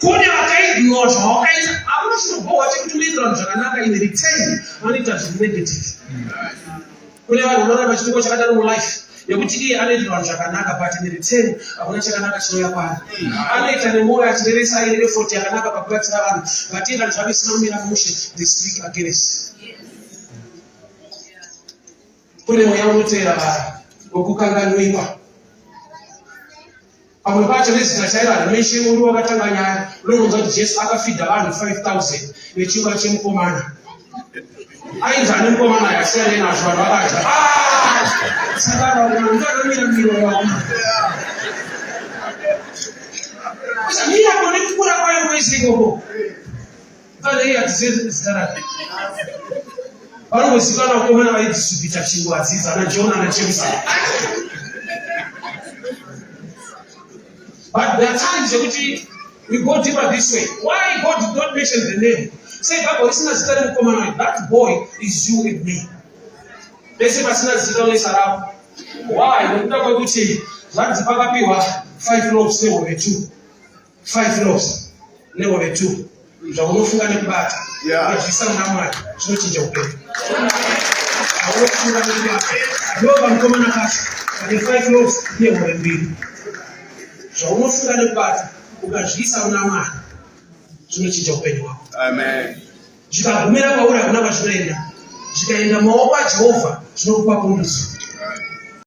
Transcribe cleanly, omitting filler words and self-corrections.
kune vakaignora zvawakaita hakuna chinogohwa chekuti unoitira zvakanaka in return vanoita zvirinegative. Kune vanhu vanoramba chituko chakadaro mulife yekuti iye anoitirwa zvakanaka but in return hakuna chakanaka chinouya kwaari. Anoita nemwoyo achireresa aine effort yakanaka pakubatsira vanhu but iye kana zvave zvisina kumira mushe they speak against. Kune mweya unoteera vanhu wekukanganwiwa. Pamwe pacho nezita chairo harimeshe muri wakatanga nyaya unonzwa kuti Jesu akafidha vanhu 5,000 nechingwa chemukomana. Ainzi ane mukomana yasiyane nazvo vanhu vakati saka vanhu vakamira miro yavo. Mira kone kukura kwayo kwese ikoko. Kana iye hatizivi zita rake. Vanongozikanwa mukomana vaidhisubhita chingwa adzidza ana Jona naJemesa. But there are times that we go deeper this way. Why God did not mention the name? Say, Bible, listen to the that boy is you and me. They say, why? That's the 5 loaves, they were 2. 5 loaves, they were 2. Yeah. The 5 loaves, they were 2. Zvaunofunga nekubata ukazviisa una Mwari zvinochinja upenyu hwako. Amen. Zvikagumira kwauri hakuna kwazvinoenda. Zvikaenda mumaoko aJehovha zvinokupa pundutso.